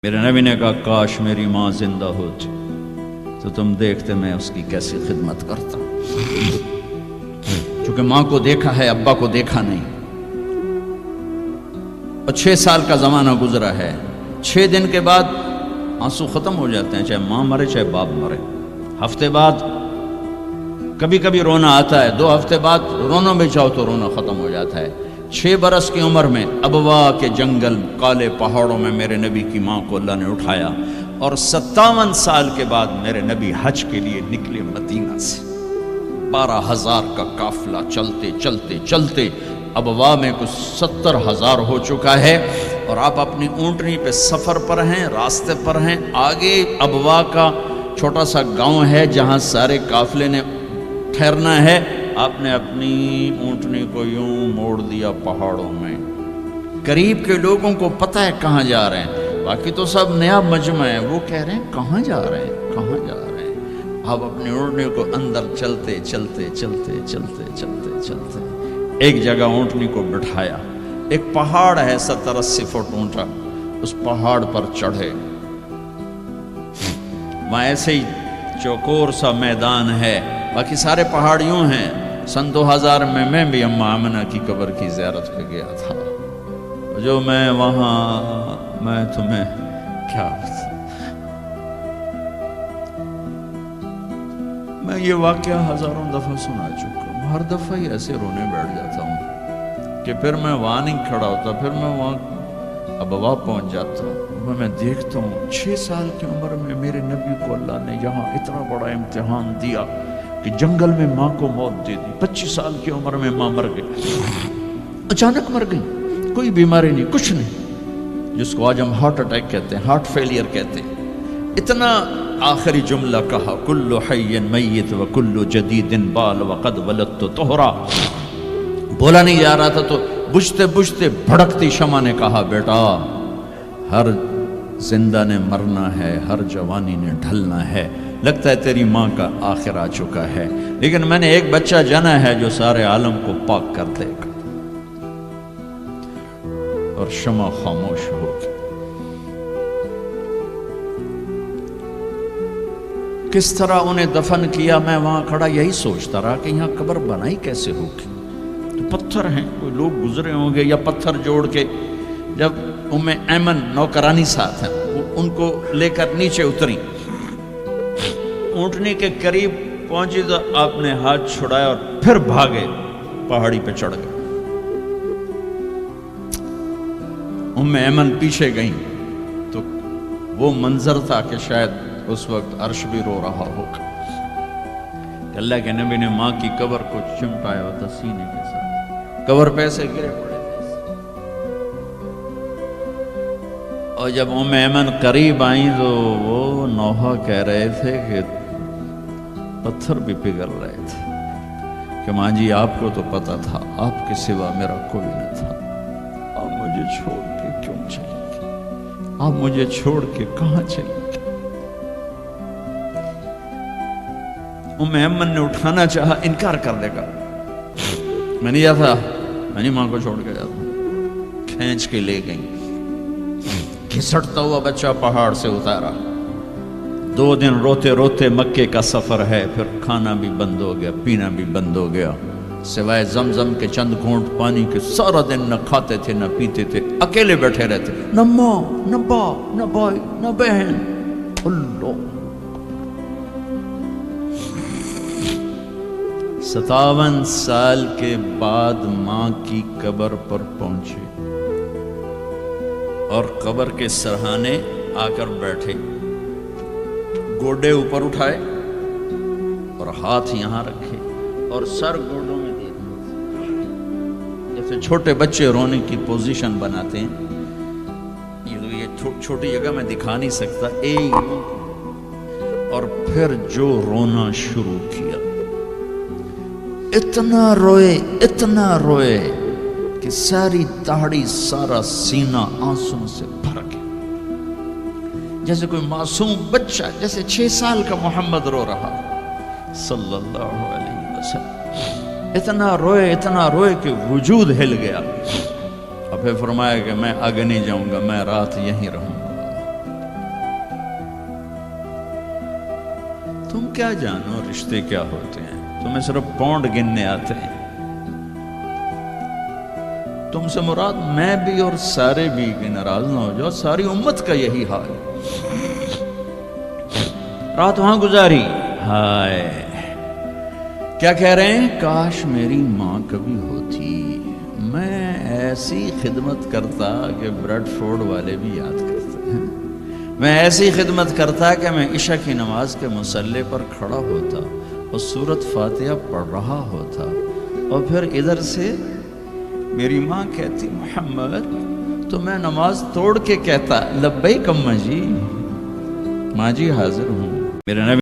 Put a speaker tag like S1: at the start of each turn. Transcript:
S1: میرے نبی نے کہا کاش میری ماں زندہ ہوتی تو تم دیکھتے میں اس کی کیسی خدمت کرتا ہوں، چونکہ ماں کو دیکھا ہے ابا کو دیکھا نہیں۔ اور 6 سال کا زمانہ گزرا ہے، 6 دن کے بعد آنسو ختم ہو جاتے ہیں، چاہے ماں مرے چاہے باپ مرے۔ ہفتے بعد کبھی کبھی رونا آتا ہے، 2 ہفتے بعد رونا بھی چاہو تو رونا ختم ہو جاتا ہے۔ 6 برس کی عمر میں ابوا کے جنگل کالے پہاڑوں میں میرے نبی کی ماں کو اللہ نے اٹھایا، اور 57 سال کے بعد میرے نبی حج کے لیے نکلے مدینہ سے۔ 12,000 کا قافلہ چلتے چلتے چلتے ابوا میں کچھ 70,000 ہو چکا ہے، اور آپ اپنی اونٹنی پہ سفر پر ہیں، راستے پر ہیں۔ آگے ابوا کا چھوٹا سا گاؤں ہے جہاں سارے قافلے نے ٹھہرنا ہے۔ آپ نے اپنی اونٹنی کو یوں موڑ دیا پہاڑوں میں۔ قریب کے لوگوں کو پتہ ہے کہاں جا رہے ہیں، باقی تو سب نیا مجمع ہے، وہ کہہ رہے ہیں کہاں جا رہے ہیں کہاں جا رہے ہیں۔ آپ اپنی اونٹنی کو اندر چلتے چلتے چلتے چلتے چلتے چلتے ایک جگہ اونٹنی کو بٹھایا۔ ایک پہاڑ ہے 70-80 فٹ اونچا، اس پہاڑ پر چڑھے۔ وہاں ایسے ہی چوکور سا میدان ہے، باقی سارے پہاڑ یوں ہیں۔ سن 2000 میں بھی اماں آمنہ کی قبر کی زیارت پہ گیا تھا، جو میں وہاں میں تمہیں کیا میں یہ واقعہ ہزاروں دفعہ سنا چکا ہوں، ہر دفعہ ہی ایسے رونے بیٹھ جاتا ہوں کہ پھر میں وہاں نہیں کھڑا ہوتا، پھر میں وہاں ابوا پہنچ جاتا ہوں۔ میں دیکھتا ہوں 6 سال کی عمر میں میرے نبی کو اللہ نے یہاں اتنا بڑا امتحان دیا کہ جنگل میں ماں کو موت دے دی۔ 25 سال کی عمر میں ماں مر گئی، اچانک مر گئی، کوئی بیماری نہیں، کچھ نہیں، جس کو آج ہم ہارٹ اٹیک کہتے ہیں، ہارٹ فیلئر کہتے ہیں۔ اتنا آخری جملہ کہا، کل حی میت و کل جدید بال وقد ولدت طہرا۔ بولا نہیں جا رہا تھا تو بجھتے بجھتے بھڑکتی شمع نے کہا، بیٹا ہر زندہ نے مرنا ہے، ہر جوانی نے ڈھلنا ہے، لگتا ہے تیری ماں کا آخر آ چکا ہے، لیکن میں نے ایک بچہ جنا ہے جو سارے عالم کو پاک کر دے گا۔ اور شمع خاموش ہو گئی۔ کس طرح انہیں دفن کیا، میں وہاں کھڑا یہی سوچتا رہا کہ یہاں قبر بنائی کیسے ہوگی۔ تو پتھر ہیں، کوئی لوگ گزرے ہوں گے یا پتھر جوڑ کے۔ جب ایمن نوکرانی ساتھ ہیں، وہ ان کو لے کر نیچے اتری، اونٹنی کے قریب پہنچی تو آپ نے ہاتھ چھڑایا اور پھر بھاگے، پہاڑی پہ چڑھ گئے۔ ایمن پیچھے گئیں تو وہ منظر تھا کہ شاید اس وقت عرش بھی رو رہا ہوگا کہ اللہ کے نبی نے ماں کی قبر کو چمٹایا ہوتا سینے کے ساتھ، قبر پہ سے گرے پڑے تھے۔ اور جب ایمن قریب آئیں تو وہ نوحہ کہہ رہے تھے کہ پتھر بھی پگھل رہے تھے کہ ماں جی آپ کو تو پتا تھا آپ کے سوا میرا کوئی نہ تھا، آپ مجھے چھوڑ کے کیوں چلے گئے، آپ مجھے چھوڑ کے کہاں چلے گئے۔ ایمن نے اٹھانا چاہا، انکار کر دے گا، میں نہیں جاتا، میں نہیں ماں کو چھوڑ کے جاتا۔ کھینچ کے لے گئیں، گھسٹتا ہوا بچہ پہاڑ سے اتارا۔ 2 دن روتے روتے مکے کا سفر ہے، پھر کھانا بھی بند ہو گیا، پینا بھی بند ہو گیا، سوائے زمزم کے چند گھونٹ پانی کے سارا دن نہ کھاتے تھے نہ پیتے تھے، اکیلے بیٹھے رہتے، نہ ماں نہ باپ نہ بھائی نہ بہن۔ اللہ 57 سال کے بعد ماں کی قبر پر پہنچے اور قبر کے سرہانے آ کر بیٹھے، گوڈے اوپر اٹھائے اور ہاتھ یہاں رکھے اور سر گوڈوں میں دے دیا، جیسے چھوٹے بچے رونے کی پوزیشن بناتے ہیں۔ یہ چھوٹی جگہ میں دکھا نہیں سکتا، اور پھر جو رونا شروع کیا، اتنا روئے کہ ساری داڑھی سارا سینہ آنسوں سے بھر گیا، جیسے کوئی معصوم بچہ، جیسے 6 سال کا محمد رو رہا صلی اللہ علیہ وسلم۔ اتنا روئے کہ وجود ہل گیا، اور پھر فرمایا کہ میں آگے نہیں جاؤں گا، میں رات یہیں رہوں گا۔ تم کیا جانو رشتے کیا ہوتے ہیں، تمہیں صرف پاؤنڈ گننے آتے ہیں۔ تم سے مراد میں بھی اور سارے بھی، کہ ناراض نہ ہو جاؤ، ساری امت کا یہی حال ہے۔ رات وہاں گزاری، ہائے کیا کہہ رہے ہیں، کاش میری ماں کبھی ہوتی، میں ایسی خدمت کرتا کہ بریڈ فورڈ والے بھی یاد کرتے ہیں، میں ایسی خدمت کرتا کہ میں عشاء کی نماز کے مصلی پر کھڑا ہوتا اور سورۃ فاتحہ پڑھ رہا ہوتا، اور پھر ادھر سے میری ماں کہتی محمد، تو میں نماز توڑ کے کہتا لبیک اماں جی، ماں جی حاضر ہوں۔ میرے نبی